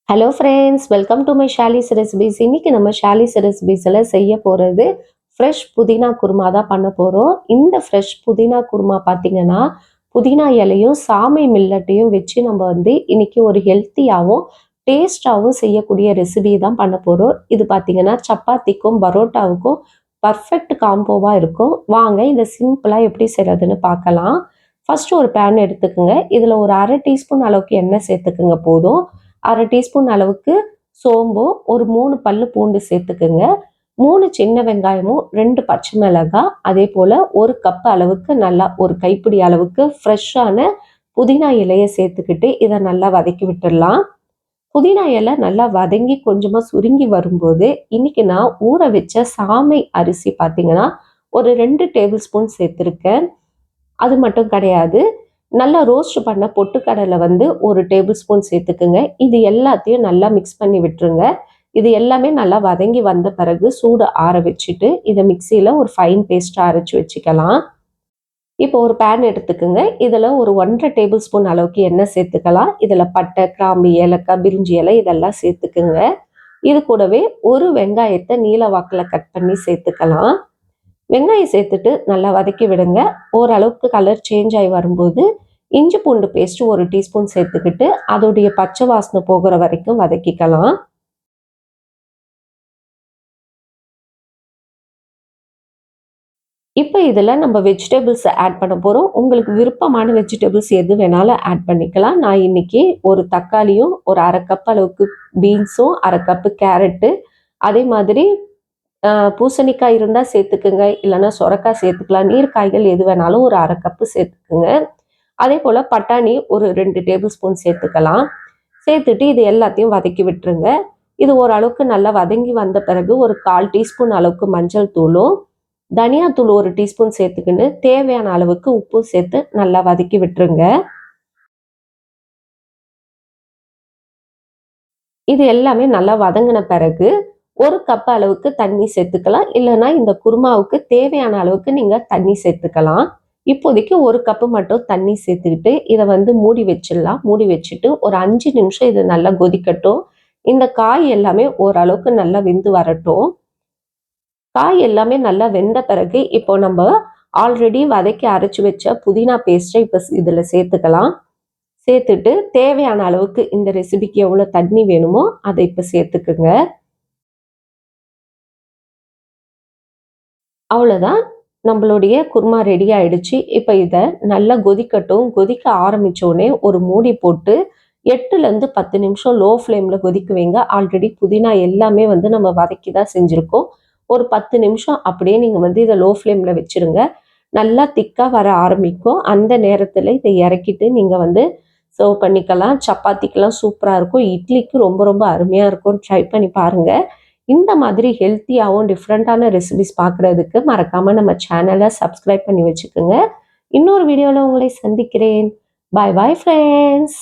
Hello friends, welcome to my Shali's recipes. இன்னைக்கு நம்ம ஷாலிஸ் ரெசிபீஸில் செய்ய போகிறது ஃப்ரெஷ் புதினா குருமா தான் பண்ண போகிறோம். இந்த ஃப்ரெஷ் புதினா குருமா பார்த்தீங்கன்னா, புதினா இலையும் சாமை மில்லட்டையும் வச்சு நம்ம இன்னைக்கு ஒரு ஹெல்த்தியாகவும் டேஸ்டாகவும் செய்யக்கூடிய ரெசிபி தான் பண்ண போகிறோம். இது பார்த்தீங்கன்னா சப்பாத்திக்கும் பரோட்டாவுக்கும் பர்ஃபெக்ட் காம்போவாக இருக்கும். வாங்க இதை சிம்பிளாக எப்படி செய்கிறதுன்னு பார்க்கலாம். ஃபஸ்ட்டு ஒரு பேன் எடுத்துக்கோங்க. இதில் ஒரு அரை டீஸ்பூன் அளவுக்கு எண்ணெய் சேர்த்துக்குங்க போதும். அரை டீஸ்பூன் அளவுக்கு சோம்பும், ஒரு 3 பல்லு பூண்டு சேர்த்துக்குங்க. 3 சின்ன வெங்காயமும், 2 பச்சை மிளகாய், அதே போல் ஒரு கப் அளவுக்கு நல்லா ஒரு கைப்பிடி அளவுக்கு ஃப்ரெஷ்ஷான புதினா இலையை சேர்த்துக்கிட்டு இதை நல்லா வதக்கி விட்டுடலாம். புதினா இலை நல்லா வதங்கி கொஞ்சமாக சுருங்கி வரும்போது இன்னைக்கு நான் ஊற வச்ச சாமை அரிசி பார்த்தீங்கன்னா ஒரு 2 டேபிள் ஸ்பூன் சேர்த்துருக்கேன். அது மட்டும் கிடையாது, நல்லா ரோஸ்ட் பண்ண பொட்டுக்கடலை ஒரு டேபிள் ஸ்பூன் சேர்த்துக்குங்க. இது எல்லாத்தையும் நல்லா மிக்ஸ் பண்ணி விட்டுருங்க. இது எல்லாமே நல்லா வதங்கி வந்த பிறகு சூடு ஆற வச்சுட்டு இதை மிக்சியில் ஒரு ஃபைன் பேஸ்ட்டாக அரைச்சி வச்சுக்கலாம். இப்போ ஒரு பேன் எடுத்துக்குங்க. இதில் ஒரு 1.5 டேபிள் ஸ்பூன் அளவுக்கு எண்ணெய் சேர்த்துக்கலாம். இதில் பட்டை, கிராம்பு, ஏலக்காய், பிரிஞ்சி இலை இதெல்லாம் சேர்த்துக்குங்க. இது கூடவே ஒரு வெங்காயத்தை நீல வாக்கில் கட் பண்ணி சேர்த்துக்கலாம். வெங்காயம் சேர்த்துட்டு நல்லா வதக்கி விடுங்க. ஓரளவுக்கு கலர் சேஞ்ச் ஆகி வரும்போது இஞ்சி பூண்டு பேஸ்ட் ஒரு டீஸ்பூன் சேர்த்துக்கிட்டு அதோடைய பச்சை வாசனை போகிற வரைக்கும் வதக்கிக்கலாம். இப்போ இதில் நம்ம வெஜிடபிள்ஸ் ஆட் பண்ண போகிறோம். உங்களுக்கு விருப்பமான வெஜிடபிள்ஸ் எது வேணாலும் ஆட் பண்ணிக்கலாம். நான் இன்னைக்கு ஒரு தக்காளியும், ஒரு அரை கப் அளவுக்கு பீன்ஸும், அரை கப்பு கேரட்டு, அதே மாதிரி பூசணிக்காய் இருந்தால் சேர்த்துக்குங்க, இல்லைன்னா சொரக்காய் சேர்த்துக்கலாம். நீர்க்காய்கள் எது வேணாலும் ஒரு அரை கப்பு சேர்த்துக்குங்க. அதே போல் பட்டாணி ஒரு 2 டேபிள் ஸ்பூன் சேர்த்துக்கலாம். சேர்த்துட்டு இது எல்லாத்தையும் வதக்கி விட்டுருங்க. இது ஓரளவுக்கு நல்லா வதங்கி வந்த பிறகு ஒரு 1/4 டீஸ்பூன் அளவுக்கு மஞ்சள் தூளும், தனியாத்தூள் ஒரு டீஸ்பூன் சேர்த்துக்கின்னு தேவையான அளவுக்கு உப்பு சேர்த்து நல்லா வதக்கி விட்டுருங்க. இது எல்லாமே நல்லா வதங்கின பிறகு ஒரு கப் அளவுக்கு தண்ணி சேர்த்துக்கலாம். இல்லைன்னா இந்த குருமாவுக்கு தேவையான அளவுக்கு நீங்கள் தண்ணி சேர்த்துக்கலாம். இப்போதைக்கு ஒரு கப்பு மட்டும் தண்ணி சேர்த்துக்கிட்டு இதை மூடி வச்சிடலாம். மூடி வச்சுட்டு ஒரு 5 நிமிஷம் இது நல்லா கொதிக்கட்டும். இந்த காய் எல்லாமே ஓரளவுக்கு நல்லா வெந்து வரட்டும். காய் எல்லாமே நல்லா வெந்த பிறகு இப்போ நம்ம ஆல்ரெடி வதக்கி அரைச்சி வச்ச புதினா பேஸ்ட்டை இப்போ இதில் சேர்த்துக்கலாம். சேர்த்துட்டு தேவையான அளவுக்கு இந்த ரெசிபிக்கு எவ்வளோ தண்ணி வேணுமோ அதை இப்போ சேர்த்துக்குங்க. அவ்வளோதான், நம்மளுடைய குருமா ரெடி ஆயிடுச்சு. இப்போ இதை நல்லா கொதிக்கட்டும். கொதிக்க ஆரம்பித்தோடனே ஒரு மூடி போட்டு 8லேருந்து 10 நிமிஷம் லோ ஃப்ளேமில் கொதிக்க வைங்க. ஆல்ரெடி புதினா எல்லாமே நம்ம வதக்கி தான் செஞ்சுருக்கோம். ஒரு 10 நிமிஷம் அப்படியே நீங்கள் இதை லோ ஃப்ளேமில் வச்சுருங்க. நல்லா திக்காக வர ஆரம்பிக்கும். அந்த நேரத்தில் இதை இறக்கிட்டு நீங்கள் சர்வ் பண்ணிக்கலாம். சப்பாத்திக்கெல்லாம் சூப்பராக இருக்கும். இட்லிக்கு ரொம்ப ரொம்ப அருமையாக இருக்கும். ட்ரை பண்ணி பாருங்கள். இந்த மாதிரி ஹெல்த்தியாகவும் டிஃப்ரெண்ட்டான ரெசிபிஸ் பார்க்குறதுக்கு மறக்காமல் நம்ம சேனலை சப்ஸ்கிரைப் பண்ணி வச்சுக்கோங்க. இன்னொரு வீடியோவில் உங்களை சந்திக்கிறேன். பாய் பாய் ஃப்ரெண்ட்ஸ்.